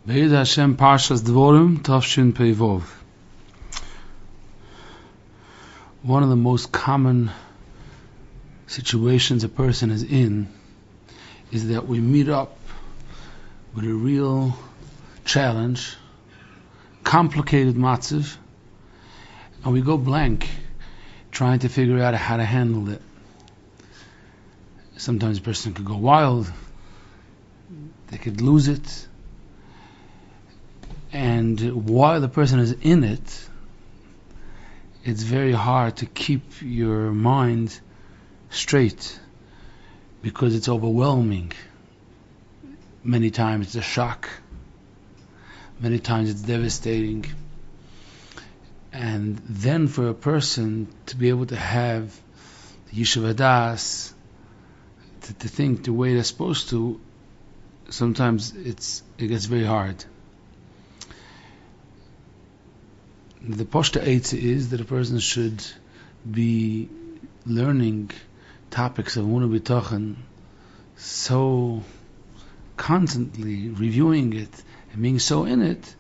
Be'ez Hashem Parshas Dvorim Tavshin Pei Vov. One of the most common situations a person is in is that we meet up with a real challenge, complicated matziv, and we go blank trying to figure out how to handle it. Sometimes a person could go wild, they could lose it, and while the person is in it, it's very hard to keep your mind straight because it's overwhelming. Many times it's a shock, many times it's devastating, and then for a person to be able to have the Yishuv Hadas, to think the way they're supposed to, sometimes it gets very hard. The Poshta Eitz is that a person should be learning topics of Emunah Bitachon, so constantly reviewing it and being so in it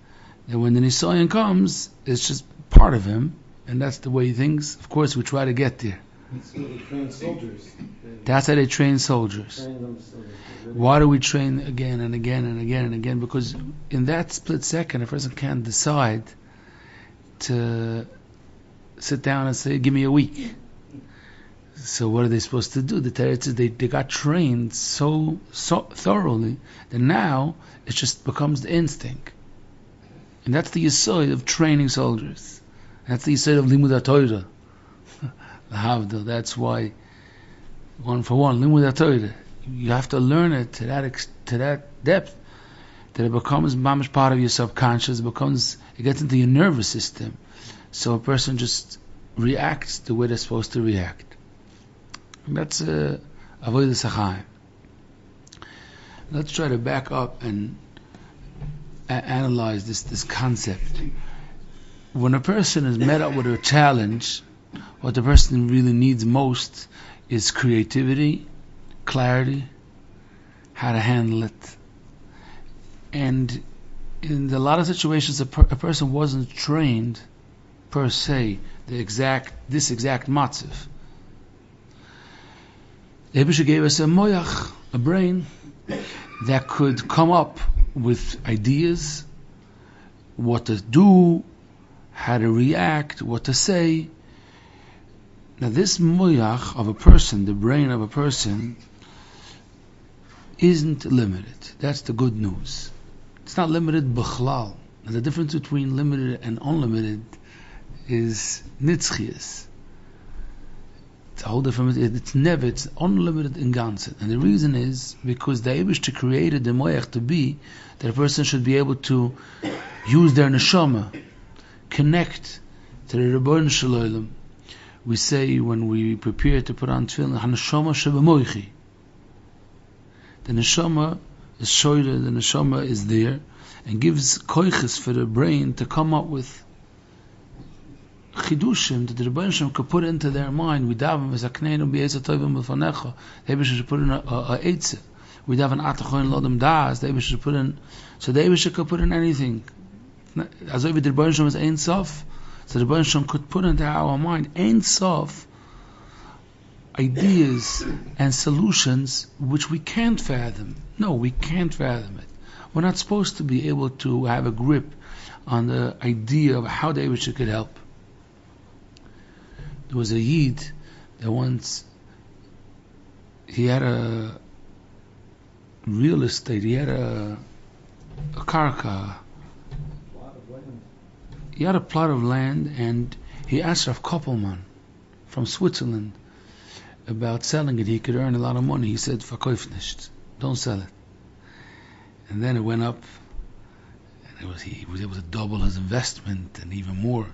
that when the Nisayan comes, it's just part of him, and that's the way he thinks. Of course, we try to get there. That's how they train soldiers. That's how they train soldiers. Train them so that Why do we train again and again and again and again? Because in that split second, a person can't decide to sit down and say, give me a week. So what are they supposed to do? The Teretz is they got trained so thoroughly that now it just becomes the instinct. And that's the yesod of training soldiers. That's the yesod of Limud HaTorah. That's why, one for one, Limud HaTorah. You have to learn it to that depth that it becomes mamish part of your subconscious. It gets into your nervous system, so a person just reacts the way they're supposed to react. And that's avodas hachaim. Let's try to back up and analyze this concept. When a person is met up with a challenge, what the person really needs most is creativity, clarity, how to handle it. And in a lot of situations, a person wasn't trained per se this exact matziv. The Rebbe gave us a moyach, a brain that could come up with ideas, what to do, how to react, what to say. Now this moyach of a person, the brain of a person, isn't limited. That's the good news. It's not limited b'chlal. The difference between limited and unlimited is nitzchias. It's a whole different. It's unlimited in Ganzen, and the reason is because the Eibishter created the moyach to be that a person should be able to use their neshama, connect to the Rebbeinu Shalom. We say when we prepare to put on tefillin, haneshama shebemoichi. The neshama is shoyda, the neshama is there, and gives koiches for the brain to come up with chidushim that the Rebbeinu Shalom could put into their mind. We daven v'zakneinu b'yetzer tovim b'fanecha. The Eibishter should put in a eitzah. We daven atachoin lodem das. The Eibishter should put in. So the Eibishter could put in anything. As if the Rebbeinu Shalom is Ein Sof, so the Rebbeinu Shalom could put into our mind Ein Sof ideas and solutions which we can't fathom. No, we can't fathom it. We're not supposed to be able to have a grip on the idea of how the Eibishter could help. There was a Yid that once, he had a real estate, he had a karka, he had a plot of land, and he asked Rav Koppelman from Switzerland about selling it. He could earn a lot of money. He said, "Verkauf nicht, don't sell it." And then it went up, and he was able to double his investment and even more.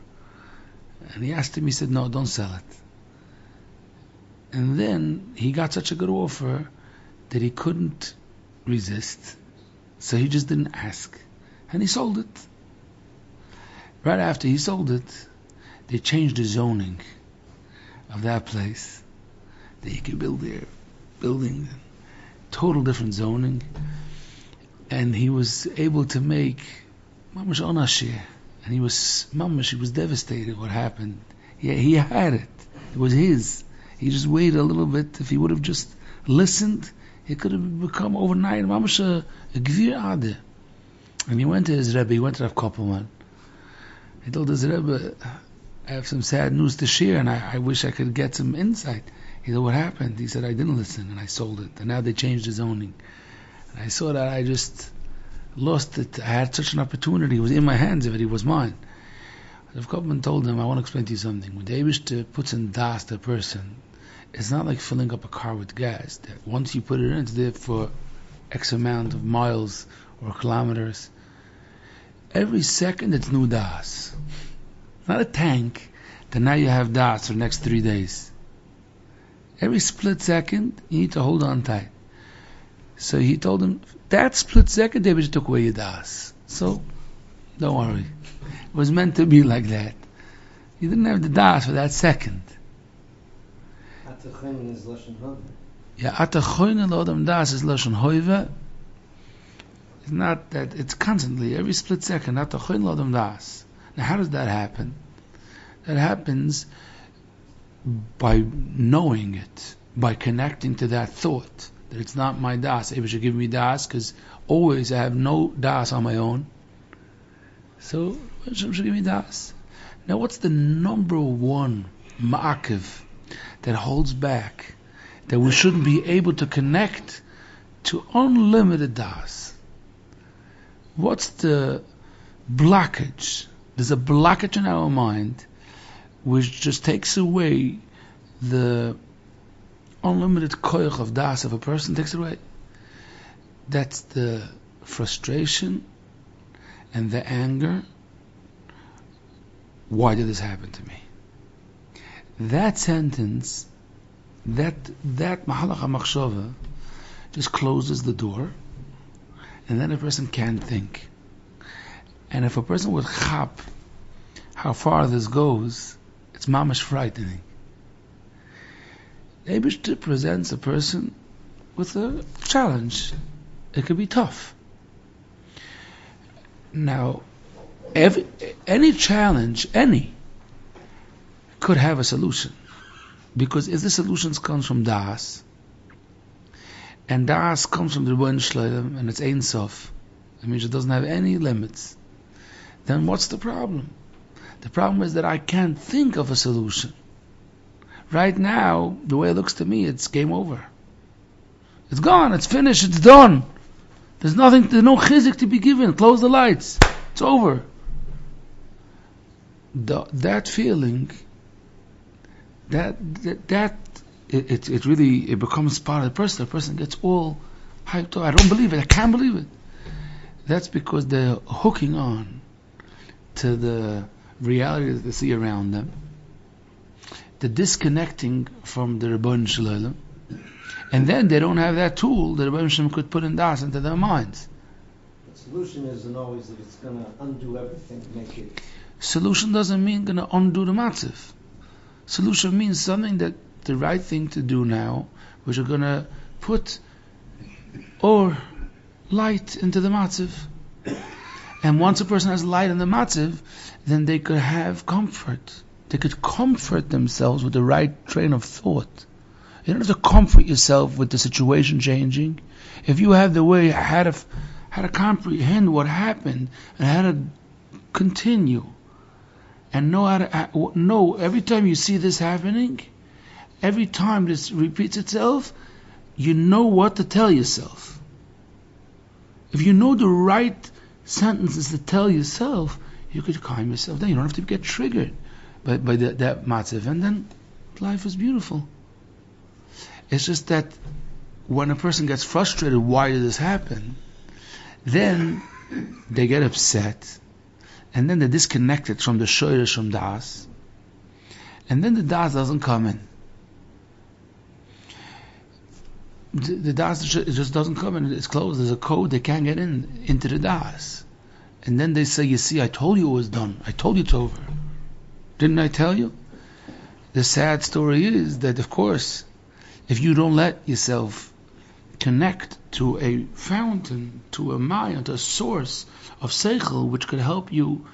And he asked him, he said, "No, don't sell it." And then he got such a good offer that he couldn't resist, so he just didn't ask, and he sold it. Right after he sold it, they changed the zoning of that place, that he could build there, building, total different zoning. and he was able to make mamash onashir, and he was devastated what happened. He had it. It was his. He just waited a little bit. If he would have just listened, he could have become overnight mamash a gvir ade. And he went to his Rebbe. He went to Rav Koppelman. He told his Rebbe, I have some sad news to share, and I wish I could get some insight. He said, what happened? He said, I didn't listen, and I sold it. And now they changed the zoning. And I saw that I just lost it. I had such an opportunity. It was in my hands if it was mine. Rav Koppelman told him, I want to explain to you something. When the Eibishter puts in das to a person, it's not like filling up a car with gas. That once you put it in, it's there for X amount of miles or kilometers. Every second it's new das. Not a tank that now you have das for the next 3 days. Every split second you need to hold on tight. So he told him, that split second they just took away your das. So don't worry. It was meant to be like that. You didn't have the das for that second. Bitachon is Lashon Hava. Yeah, Bitachon l'odam das is Lashon Hava. It's not that, it's constantly, every split second, Bitachon l'odam das. Now how does that happen? That happens by knowing it, by connecting to that thought, that it's not my das. If should give me das, because always I have no das on my own. So, Hashem should give me das. Now what's the number one ma'akiv that holds back, that we shouldn't be able to connect to unlimited das? What's the blockage? There's a blockage in our mind which just takes away the unlimited koyach of das of a person, takes it away. That's the frustration and the anger. Why did this happen to me? That sentence, that mahalach hamachshava, just closes the door, and then a person can't think. And if a person would chap how far this goes, it's mamash frightening. Eibishter presents a person with a challenge. It could be tough. Now, any challenge, could have a solution. Because if the solution comes from das, and das comes from the Rebbeinu Shloim, and it's Ein Sof, it means it doesn't have any limits, then what's the problem? The problem is that I can't think of a solution. Right now, the way it looks to me, it's game over. It's gone, it's finished, it's done. There's no chizik to be given. Close the lights. It's over. That feeling, it really becomes part of the person. The person gets all hyped up. I don't believe it. I can't believe it. That's because they're hooking on to the reality that they see around them. They're disconnecting from the Rebbeinu Shalom, and then they don't have that tool that Rebbeinu Shalom could put in das into their minds. The solution isn't always that it's going to undo everything, make it. Solution doesn't mean going to undo the matziv. Solution means something that the right thing to do now, which are going to put or light into the matziv. And once a person has light in the matziv, then they could have comfort. They could comfort themselves with the right train of thought. You don't have to comfort yourself with the situation changing. If you have the way how to comprehend what happened and how to continue, and know how to know every time you see this happening, every time this repeats itself, you know what to tell yourself. If you know the right sentences to tell yourself, you could calm yourself down. You don't have to get triggered by that matziv, and then life is beautiful. It's just that when a person gets frustrated, why did this happen? Then they get upset, and then they're disconnected from the shoyresh, from das, and then the das doesn't come in. The das just doesn't come in. It's closed. There's a code. They can't get into the das. And then they say, you see, I told you it was done. I told you it's over. Didn't I tell you? The sad story is that, of course, if you don't let yourself connect to a fountain, to a maya, to a source of seichel, which could help you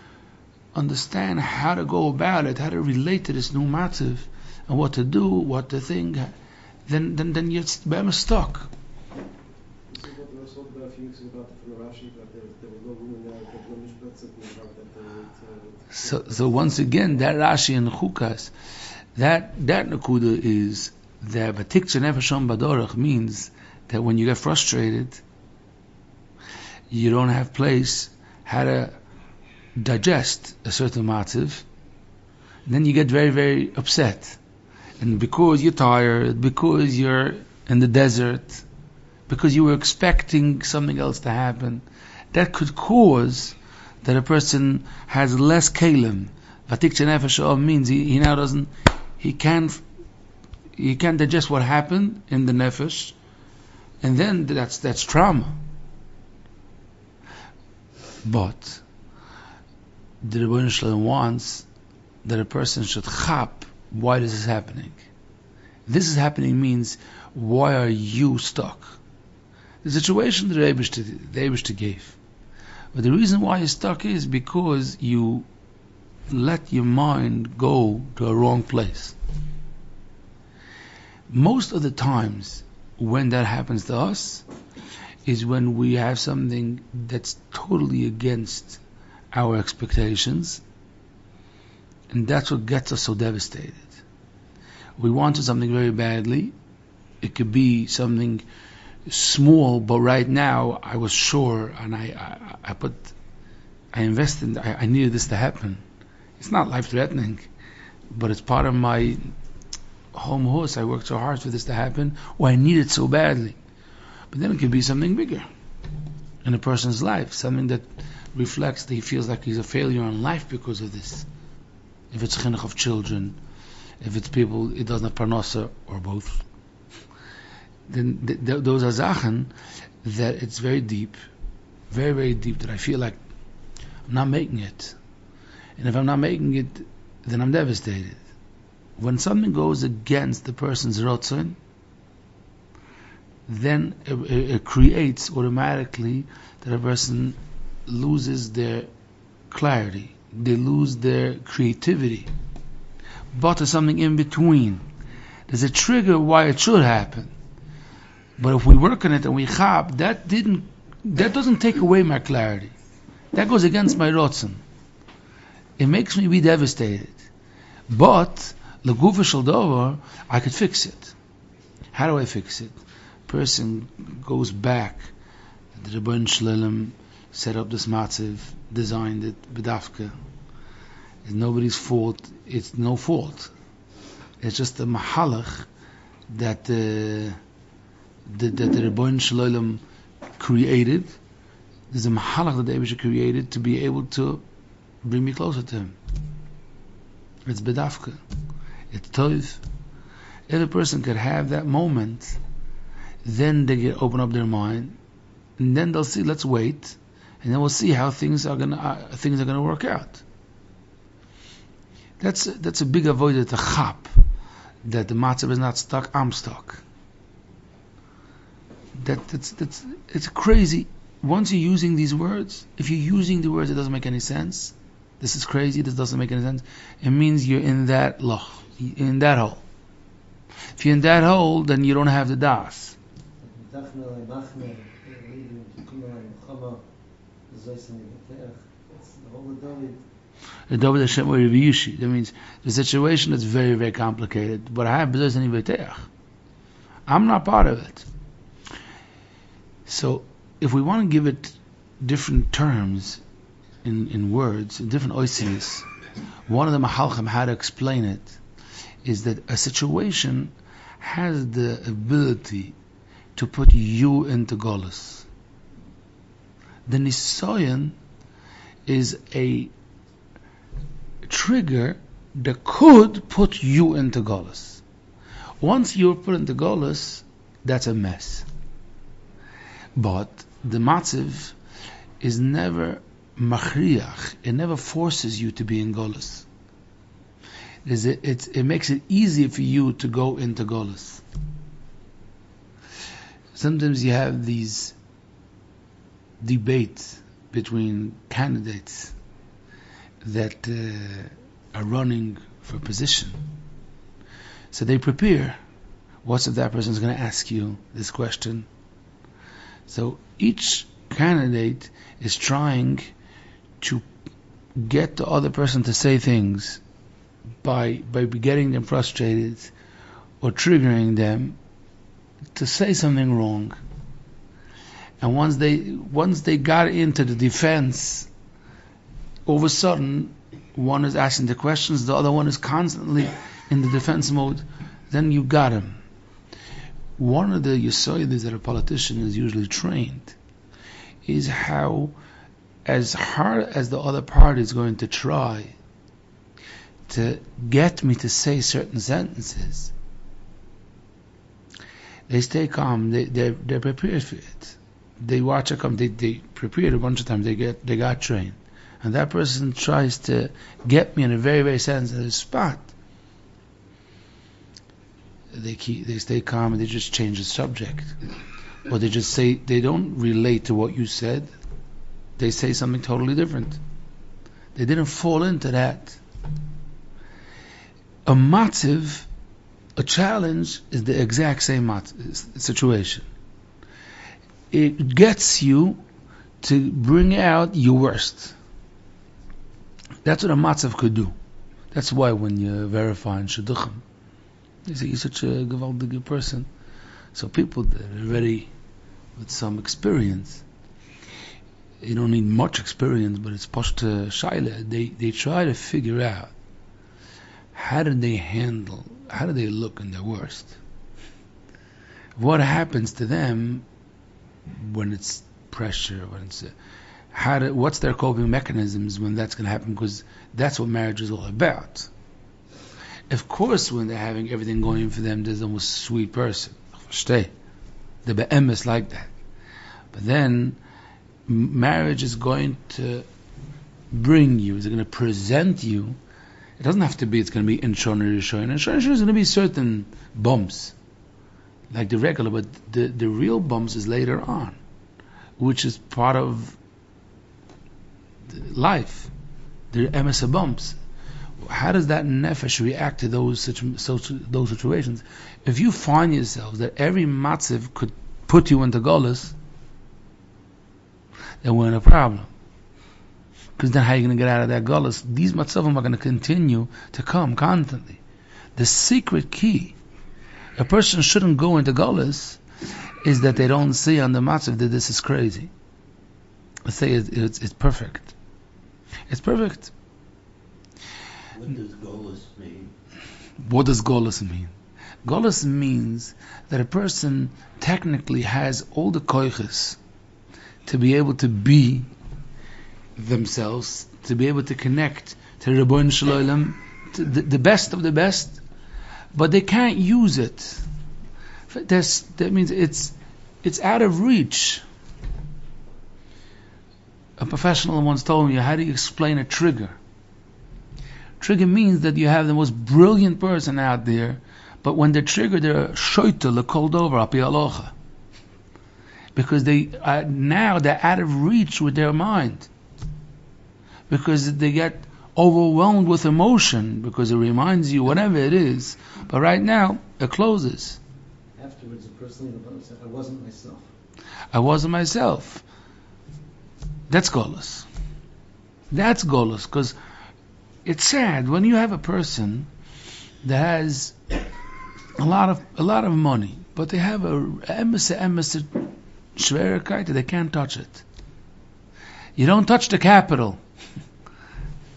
understand how to go about it, how to relate to this new matziv, and what to do, what to think, then you're stuck. So what we spoke about a few weeks ago from the Rashi, that there was no room in there, that no mishpat in the heart, that So once again, that Rashi and Chukas, that Nakuda is that Bitachon nefesh badorach means that when you get frustrated, you don't have place how to digest a certain matziv, then you get very, very upset. And because you're tired, because you're in the desert, because you were expecting something else to happen, that could cause that a person has less kalim. Bitachon nefesh means he now doesn't, he can't digest what happened in the nefesh, and then that's trauma. But the Rebbeinu Shalom wants that a person should chap why this is happening. This is happening means, why are you stuck? The situation that the Eibishter gave. But the reason why you're stuck is because you let your mind go to a wrong place. Most of the times when that happens to us is when we have something that's totally against our expectations, and that's what gets us so devastated. We wanted something very badly. It could be something small, but right now I was sure, and I invested, I needed this to happen. It's not life-threatening, but it's part of my home horse. I worked so hard for this to happen, or I need it so badly. But then it could be something bigger in a person's life, something that reflects that he feels like he's a failure in life because of this. If it's chinuch of children, if it's people, it doesn't have parnasa, or both, then those are zachen that it's very deep, very, very deep, that I feel like I'm not making it. And if I'm not making it, then I'm devastated. When something goes against the person's rotzon, then it creates automatically that a person loses their clarity, they lose their creativity. But there's something in between. There's a trigger why it should happen. But if we work on it and we chab, that doesn't take away my clarity. That goes against my rotzen. It makes me be devastated. But legufa shel davar, I could fix it. How do I fix it? Person goes back. The Rebbeinu Shalom set up this matziv, designed it, bedafka. It's nobody's fault. It's no fault. It's just a mahalach that the Rebbeinu Shalom created. There's a mahalach that the Eibishter created to be able to bring me closer to Him. It's bedafka. It's toiv. If a person could have that moment, then they get open up their mind, and then they'll see. Let's wait, and then we'll see how things are gonna work out. That's a big avodah to chap, that the matzav is not stuck. I'm stuck. It's crazy. Once you're using these words, if you're using the words, it doesn't make any sense. This is crazy. This doesn't make any sense. It means you're in that loch, in that hole. If you're in that hole, then you don't have the das. The David Hashem or Yishi. That means the situation is very, very complicated. But I have bezos and Yiveteach. I'm not part of it. So, if we want to give it different terms in words, in different oisius, one of the mahalchim, how to explain it, is that a situation has the ability to put you into Galus. The nisoyan is a trigger that could put you into Galus. Once you're put into Galus, that's a mess. But the matziv is never machriach. It never forces you to be in Galus. It makes it easy for you to go into Galus. Sometimes you have these debates between candidates that are running for position. So they prepare. What if that person is going to ask you this question? So each candidate is trying to get the other person to say things by getting them frustrated or triggering them to say something wrong. And once they got into the defense, all of a sudden one is asking the questions, the other one is constantly in the defense mode, then you got him. One of the yisoides that a politician is usually trained is how, as hard as the other party is going to try to get me to say certain sentences, they stay calm. They're prepared for it. They watch it come. They prepared a bunch of times. They got trained, and that person tries to get me in a very, very sensitive spot. They stay calm and they just change the subject, or they just say they don't relate to what you said. They say something totally different. They didn't fall into that. A matziv, a challenge, is the exact same situation. It gets you to bring out your worst. That's what a matziv could do. That's why when you verify in shidduchim, they say you're such a gewaldige person. So people that are already with some experience, you don't need much experience, but it's pashta shaila. They try to figure out how do they look in their worst. What happens to them when it's pressure, when it's what's their coping mechanisms when that's going to happen, because that's what marriage is all about. Of course, when they're having everything going for them, there's almost a sweet person. Stay. The be'emes like that. But then, marriage is going to bring you, is going to present you. It doesn't have to be, it's going to be in Shon or Rishon. In Shon or Rishon is going to be certain bumps, like the regular, but the real bumps is later on, which is part of life. The emes bumps. How does that nefesh react to those situations? If you find yourself that every matziv could put you into Galus, then we're in a problem. Because then how are you going to get out of that Galus? These matzavim are going to continue to come constantly. The secret key, a person shouldn't go into Galus, is that they don't see on the matzav that this is crazy. Let's say it's perfect. It's perfect. What does Galus mean? What does Galus mean? Galus means that a person technically has all the koiches to be able to be themselves, to be able to connect to Rebbeinu Shalom, the best of the best, but they can't use it. That means it's out of reach. A professional once told me, how do you explain a trigger? Trigger means that you have the most brilliant person out there, but when they're triggered, they're shoytel, called over, api alocha. Because they're out of reach with their mind. Because they get overwhelmed with emotion, because it reminds you whatever it is. But right now, it closes. Afterwards, the person in the bottom said, I wasn't myself. I wasn't myself. That's Galus. That's Galus, because it's sad when you have a person that has a lot of money, but they have a schwerigkeit, they can't touch it. You don't touch the capital.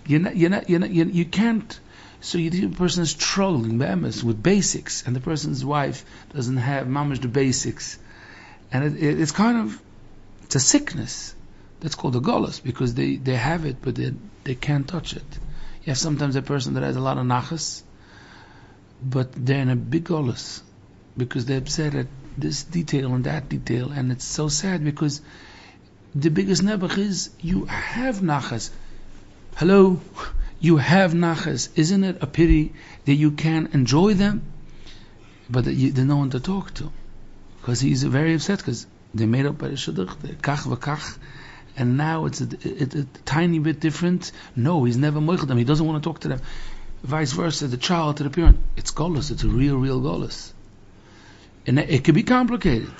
You can't. So the person is struggling with basics, and the person's wife doesn't have mamash the basics, and it's kind of, it's a sickness. That's called a Galus, because they have it, but they can't touch it. You have sometimes a person that has a lot of nachas, but they're in a big Galus, because they're upset at this detail and that detail, and it's so sad, because the biggest nebuch is, you have nachas. Hello? You have nachas. Isn't it a pity that you can enjoy them, but that there's no one to talk to? because he's very upset because they made up by the shidduch, kach v'kach, and now it's a tiny bit different. No, he's never moichel them. He doesn't want to talk to them. Vice versa, the child to the parent. It's Galus. It's a real Galus. And it can be complicated.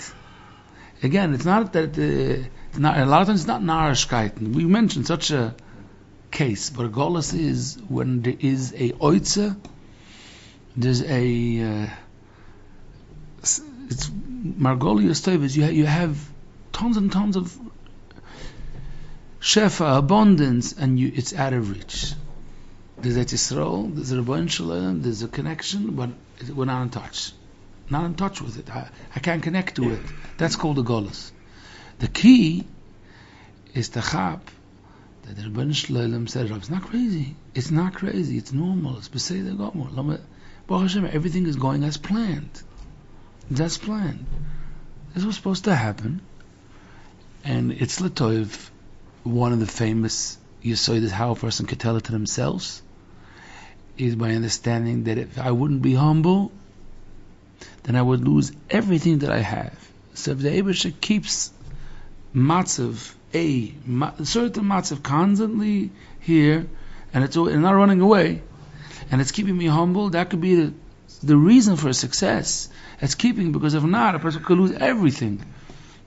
Again, it's not that a lot of times it's not narishkeit. We mentioned such a case, but a Galus is when there is a oitze, there's a it's Margolius Tevis. You have tons and tons of shefa, abundance, and it's out of reach. There's a Yisrael, there's a Rebbeinu Shalom, there's a connection, but we're not in touch. Not in touch with it. I can't connect to it. That's called the Galus. The key is to chap that the Rebbeinu Shalom said, it's not crazy. It's not crazy. It's normal. It's B'Seder Gomor. Baruch Hashem, everything is going as planned. That's planned. This was supposed to happen. And it's L'Toiv, one of the famous Yisoid, how a person could tell it to themselves, is by understanding that if I wouldn't be humble, then I would lose everything that I have. So if the Eibusha keeps matzav, certain matzav constantly here, and it's not running away, and it's keeping me humble, that could be the reason for success. It's keeping, because if not, a person could lose everything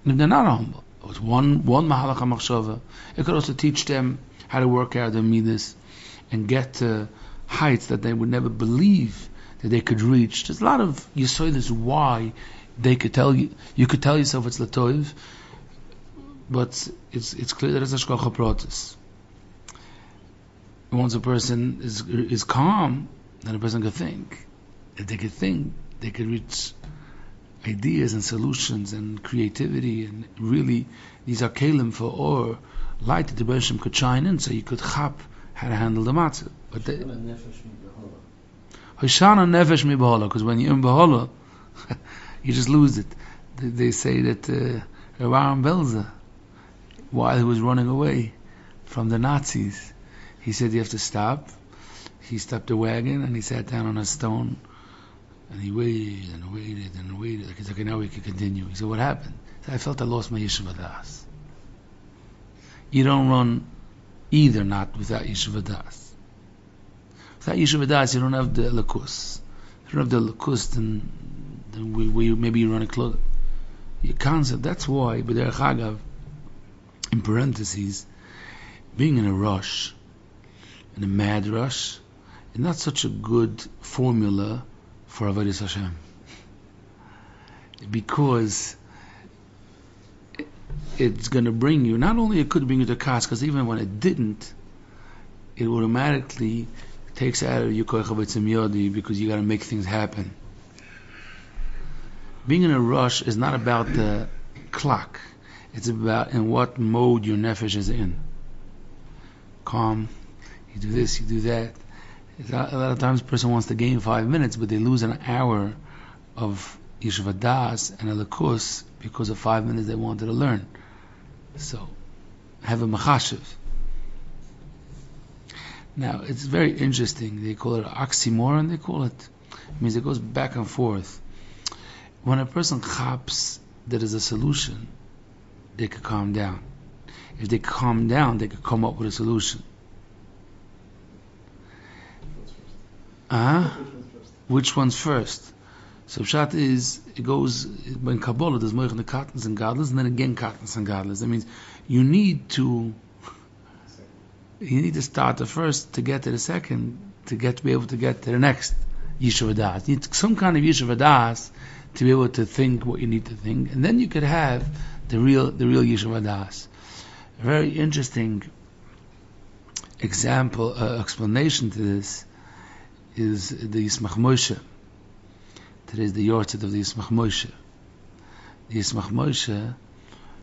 if they're not humble. It's one mahalach hamachshava. It could also teach them how to work out their midas and get to heights that they would never believe that they could reach. There's a lot of yisoides why they could tell you. You could tell yourself it's latoiv, but it's clear that it's a shkocha pratis. Once a person is calm, then a person could think. If they could think, they could reach ideas and solutions and creativity, and really these are kelim for or light that the Bereshim could shine in, so you could chap how to handle the matzah. But Hoshana nefesh mi b'hola, because when you're in b'hola, you just lose it. They say that Aram Belzer, while he was running away from the Nazis, he said you have to stop. He stopped the wagon and he sat down on a stone and he waited and waited and waited. Like, he's okay, now we can continue. He said, what happened? He said, I felt I lost my Yeshiva Das. You don't run either, not without Yeshiva Das. Without Yeshiva Das, you don't have the Lakus. If you don't have the Lakus, then maybe you run a close. Your concept, that's why, but Derech Agav, in parentheses, being in a rush, in a mad rush, is not such a good formula for Avodas Hashem. Because it's going to bring you, not only it could bring you to Kas, because even when it didn't, it automatically takes out of you koich havitzim yodi, because you got to make things happen. Being in a rush is not about the clock. It's about in what mode your nefesh is in. Calm, you do this, you do that. A lot of times a person wants to gain 5 minutes, but they lose an hour of Yeshiva Das and a Lakus because of 5 minutes they wanted to learn. So, have a machashiv. Now, it's very interesting. They call it oxymoron, they call it. It means it goes back and forth. When a person chaps there is a solution, they could calm down. If they calm down, they could come up with a solution. Which one's first? So Pshat is, it goes, in Kabbalah, there's Moich Nekatnas and Galus, and then again Katnas and Galus. That means you need to start the first to get to the second, to be able to get to the next Yeshiva Das. You need some kind of Yeshiva Das to be able to think what you need to think, and then you could have the real Yeshiva Das. A very interesting example, explanation to this is the Yismach Moshe. Today is the Yortzeit of the Yismach Moshe. The Yismach Moshe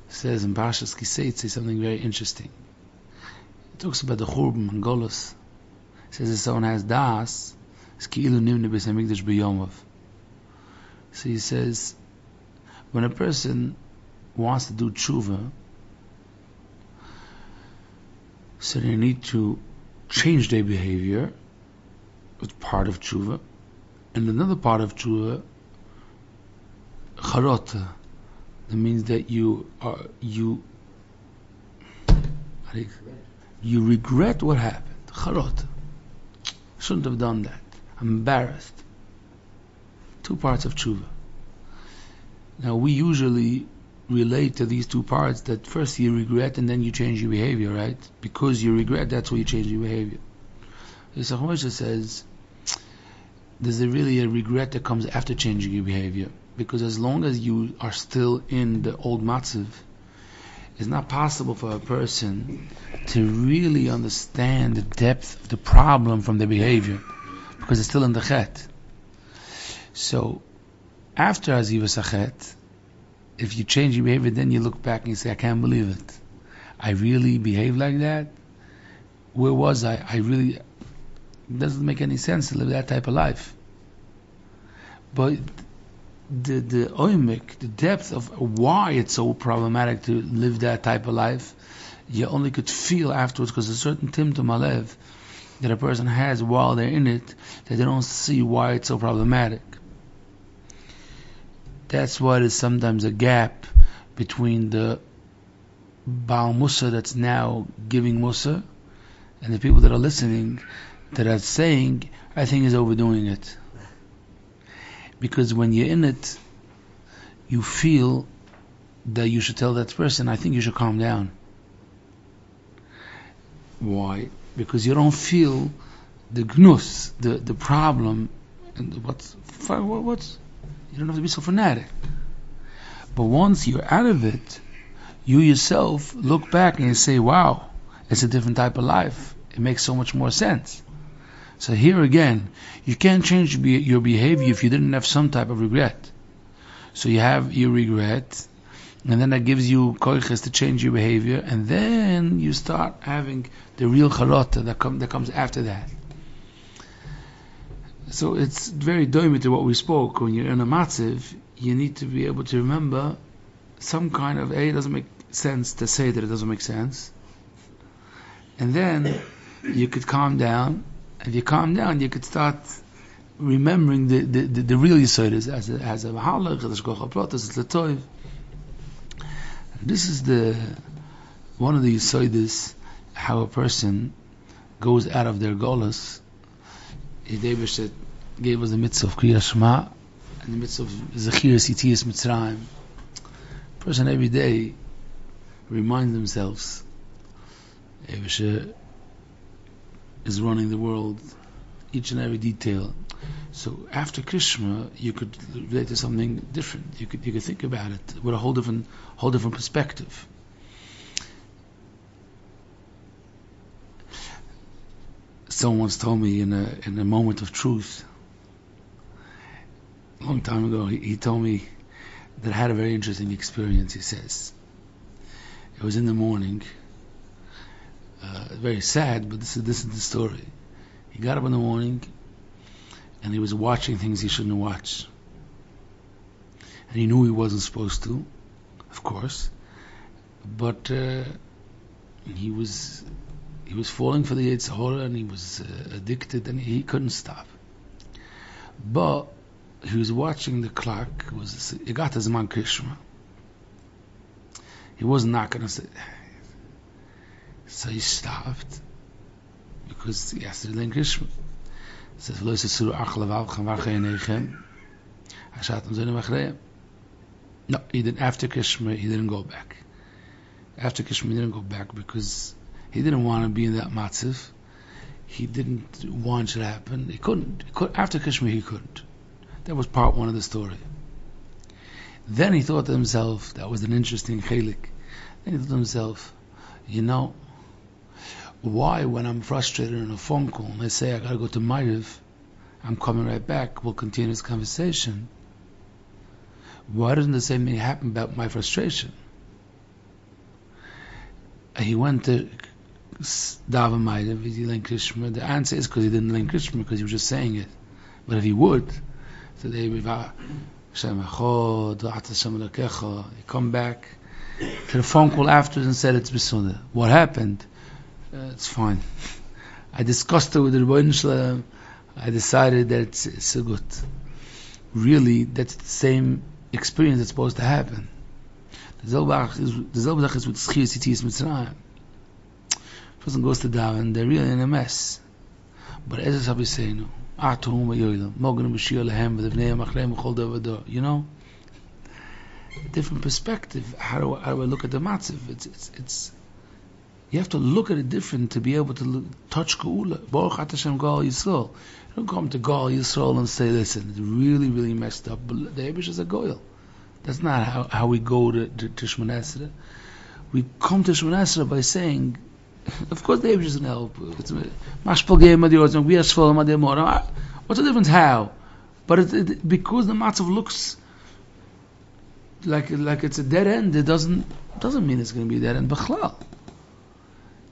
says in Parshas Kisei something very interesting. It talks about the Churban and Galus. It says if someone has Das, it's Ki'ilu Nimne Beis HaMikdash B'Yomov. So he says, when a person wants to do tshuva, so they need to change their behavior. It's part of tshuva. And another part of tshuva, charota, That means that you regret what happened. Charot. Shouldn't have done that. I'm embarrassed. Two parts of tshuva. Now we usually relate to these two parts that first you regret and then you change your behavior, right? Because you regret, that's why you change your behavior. Yisach Moshe says there's really a regret that comes after changing your behavior, because as long as you are still in the old matzav, it's not possible for a person to really understand the depth of the problem from the behavior, because it's still in the chet. So after Azivas Achet, if you change your behavior, then you look back and you say, I can't believe it. I really behaved like that? Where was I? It doesn't make any sense to live that type of life. But the oimik, the depth of why it's so problematic to live that type of life, you only could feel afterwards, because a certain timtum alev that a person has while they're in it, that they don't see why it's so problematic. That's why there's sometimes a gap between the Baal Musa that's now giving Musa and the people that are listening that are saying, I think he's overdoing it. Because when you're in it, you feel that you should tell that person, I think you should calm down. Why? Because you don't feel the gnus, the problem, and what's you don't have to be so fanatic. But once you're out of it, you yourself look back and you say, wow, it's a different type of life. It makes so much more sense. So here again, you can't change your behavior if you didn't have some type of regret. So you have your regret, and then that gives you koiches to change your behavior, and then you start having the real charota that comes after that. So it's very doimi to what we spoke. When you're in a matziv, you need to be able to remember some kind of, it doesn't make sense to say that it doesn't make sense. And then you could calm down. If you calm down, you could start remembering the real yisoidus as a mahalach, as a shkoch haprotas, as a toiv. This is one of the yisoidus, how a person goes out of their Galus. David gave us the mitzvah of Kriyas Shema and the mitzvah of Zechiras Yitzias Mitzrayim. A person every day reminds themselves David is running the world, each and every detail. So after Krishma, you could relate to something different. You could think about it with a whole different perspective. Someone once told me in a moment of truth, a long time ago, he told me that I had a very interesting experience. He says, it was in the morning, very sad, but this is the story. He got up in the morning and he was watching things he shouldn't watch. And he knew he wasn't supposed to, of course, but he was falling for the Yetzer Hara, and he was addicted, and he couldn't stop. But he was watching the clock. He got his man Krishma. He was not going to say. So he stopped because he has to learn Krishma. He says, "V'lo yisasuru ach levavchem v'archei einechem, hashatam zonim achreyem." No, he didn't. After Krishma, he didn't go back. After Krishma, he didn't go back because he didn't want to be in that matziv. He didn't want it to happen. He couldn't. After Krishma, he couldn't. That was part one of the story. Then he thought to himself, that was an interesting chelik. Then he thought to himself, why when I'm frustrated in a phone call and I say I gotta go to Ma'ariv, I'm coming right back, we'll continue this conversation. Why doesn't the same thing happen about my frustration? He went to Dava Ma'ariv, he learned Krishma. The answer is because he didn't learn Krishma, because he was just saying it. But if he would, so he come back to the phone call afterwards and said it's Besuda. What happened? It's fine. I discussed it with the Rebbeinu Shalom. I decided that it's so good. Really, that's the same experience that's supposed to happen. The Zelbach is with Schias Yitzis Mitzrayim. Person goes to daven, they're really in a mess. But as I say, no. You know, a different perspective. How do I look at the matziv? It's you have to look at it different to be able to touch Geula. Baruch At Hashem Gal Yisrael. You don't come to Gal Yisrael and say, listen, it's really, really messed up. But the Eibush is a goyal. That's not how we go to Shmoneh Esrei. We come to Shmoneh Esrei by saying, of course the Eibush is going to help. Mashpal Geim Adiyot, we are Shfolim Adiyot. What's the difference? How? But because the matzav looks like it's a dead end, it doesn't mean it's going to be a dead end. B'chlal.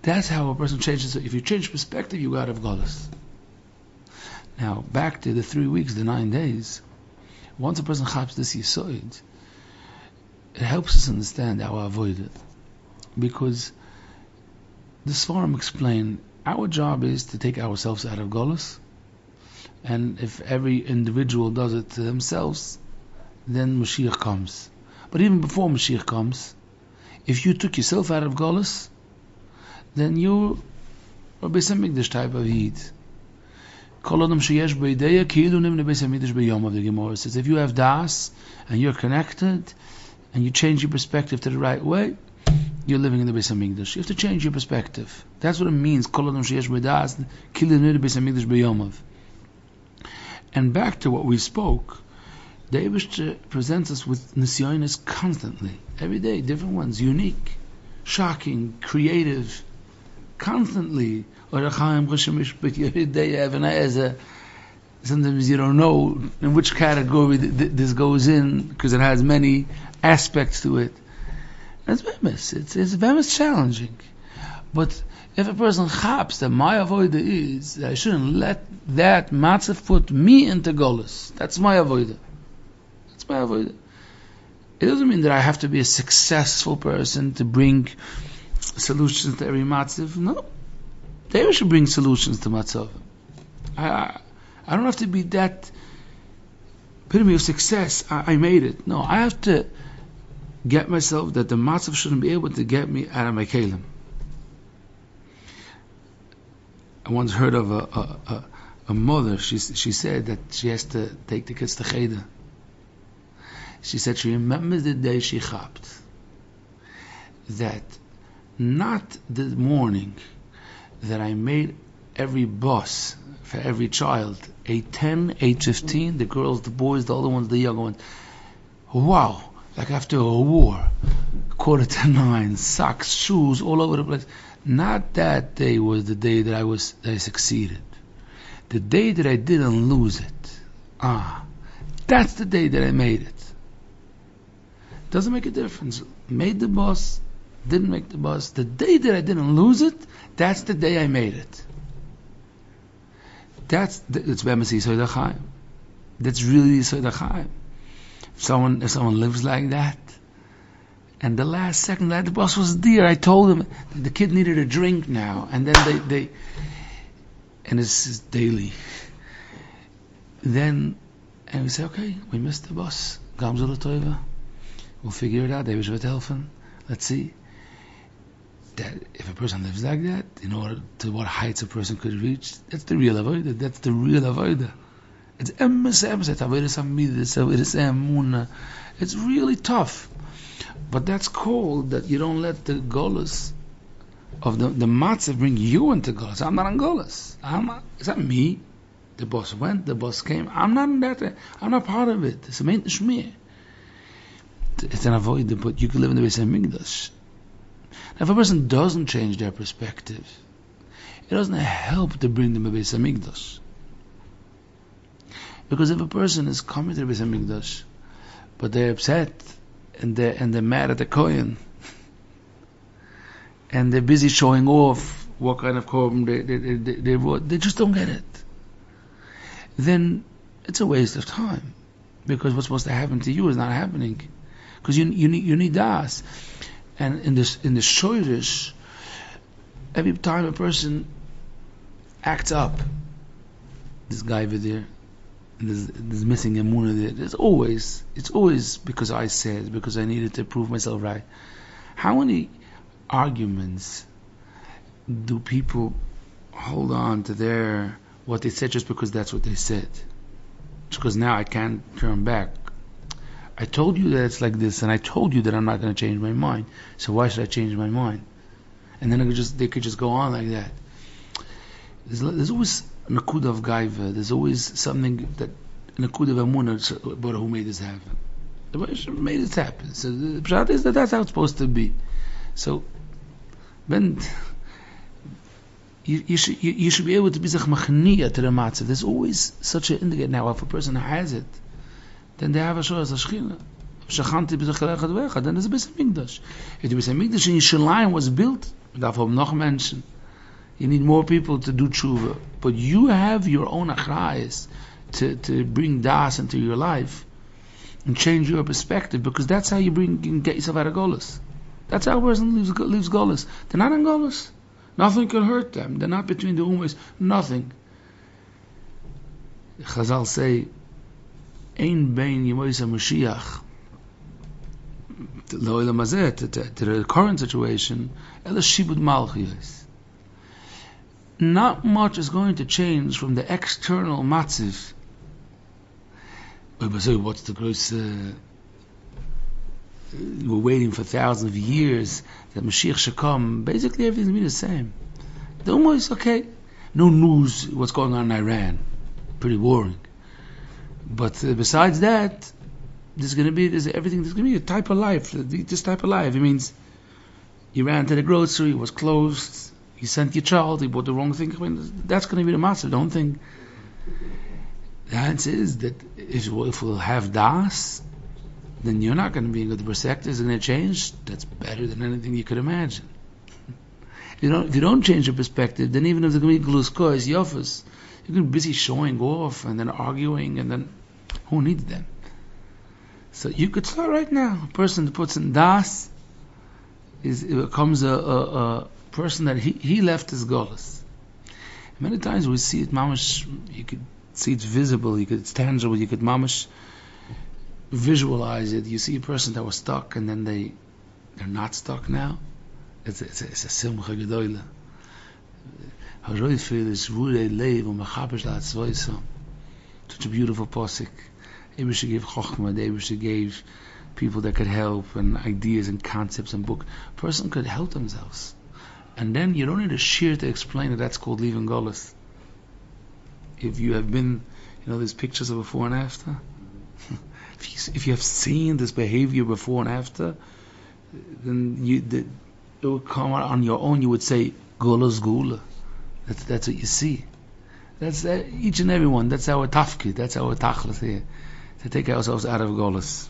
That's how a person changes. If you change perspective, you go out of Galus. Now, back to the 3 weeks, the 9 days. Once a person chaps this yisoid, it helps us understand how to avoid it. Because the Svarim explain, our job is to take ourselves out of Galus, and if every individual does it to themselves, then Mashiach comes. But even before Mashiach comes, if you took yourself out of Galus, then you're a Beis HaMikdash type of Yid. Kol Adam sheyesh b'idea ki'ilu nimne Beis HaMikdash b'yom, the Gemara says. If you have das and you're connected and you change your perspective to the right way, you're living in the Beis HaMikdash. You have to change your perspective. That's what it means. Kol Adam sheyesh b'das ki'ilu nimne Beis HaMikdash b'yom. And back to what we spoke, the Eibush presents us with nisyonos constantly, every day, different ones, unique, shocking, creative, constantly. Every day you have an ayah. Sometimes you don't know in which category this goes in because it has many aspects to it. And it's very challenging. But if a person chaps that my avoida is that I shouldn't let that matzav put me into Galus, that's my avoida. That's my avoida. It doesn't mean that I have to be a successful person to bring solutions to every matzav. No, they should bring solutions to matzav. I don't have to be that epitome of success. I made it. No, I have to get myself that the matzav shouldn't be able to get me out of my kelim. I once heard of a mother. She said that she has to take the kids to cheder. She said she remembers the day she chapped. That not the morning that I made every bus for every child, 8:10, 8:15, the girls, the boys, the older ones, the younger ones. Wow, like after a war, 8:45, socks, shoes, all over the place. Not that day was the day that I succeeded. The day that I didn't lose it. That's the day that I made it. Doesn't make a difference. Made the bus, didn't make the bus. The day that I didn't lose it, that's the day I made it. It's Yisod HaChaim. That's really Yisod HaChaim. If someone lives like that, and the last second that the bus was there, I told him the kid needed a drink now, and then they and this is daily. Then and we say, okay, we missed the bus. Gamzel Tova. We'll figure it out. They wish helfen. Let's see. That if a person lives like that, in order to what heights a person could reach, that's the real avodah. That's the real avodah. It's it's really tough. But that's called that you don't let the Galus of the matzav bring you into Galus. I'm not on Galus. It's not me. The boss went, the boss came. I'm not in that. I'm not part of it. It's a main shmir. It's an avodah, but you can live in the Beis HaMikdash. Now, if a person doesn't change their perspective, it doesn't help to bring them a Beis HaMikdash. Because if a person is coming to the Beis HaMikdash, but they're upset and they're mad at the Kohen, and they're busy showing off what kind of korban they brought, they just don't get it. Then it's a waste of time, because what's supposed to happen to you is not happening, because you need das. And in the shoyrish, every time a person acts up, this guy over there, and there's missing emunah there. It's always because I said, because I needed to prove myself right. How many arguments do people hold on to what they said just because that's what they said? Just because now I can't turn back. I told you that it's like this, and I told you that I'm not going to change my mind. So why should I change my mind? And then they could just go on like that. There's always a nakuda of gaiva. There's always something that nakuda of emunah. But who made this happen? The Baruch made it happen. So the pshat is that's how it's supposed to be. So when you should be able to be zech machniya to the matzah. There's always such an indicate. Now, if a person has it, then they have a shor as a shechina. Then there's a Beis Hamikdash. If the Beis Hamikdash in Yerushalayim was built, davon noch Menschen. You need more people to do tshuva, but you have your own achrayis to bring das into your life and change your perspective, because that's how you can get yourself out of Galus. That's how a person leaves Galus. They're not in Galus. Nothing can hurt them. They're not between the ummahs. Nothing. Chazal say, Ein bein Yemoisa Mashiach to the current situation, Ela Shibud Malchiyos. Not much is going to change from the external matziv. What's the gross? We're waiting for thousands of years that Mashiach should come. Basically, everything's going to be the same. The Ummah is okay. No news what's going on in Iran. Pretty boring. But besides that, there's going to be a type of life. This type of life. It means you ran to the grocery, it was closed. You sent your child, he bought the wrong thing. I mean, that's going to be the master. Don't think. The answer is that if we'll have das, then you're not going to be in good perspective. It's going to change. That's better than anything you could imagine. If you don't change your perspective, then even if there's going to be gluskos, yofas, you're going to be busy showing off and then arguing, and then who needs them? So you could start right now. A person that puts in das becomes a person that he left his Galus. Many times we see it mamash, you could see it's visible, it's tangible, you could mamash visualize it. You see a person that was stuck and then they're not stuck now. It's a simcha gedoyle. Such a beautiful posik. Eibusha gave chokhmah, Eibusha gave people that could help, and ideas and concepts and book. A person could help themselves. And then you don't need a shir to explain that that's called leaving Galus. If you have been, there's pictures of before and after. If you have seen this behavior before and after, then it will come out on your own. You would say Galus Gula. That's what you see. That's each and every one. That's our tafkid. That's our tachlis here, to take ourselves out of Galus.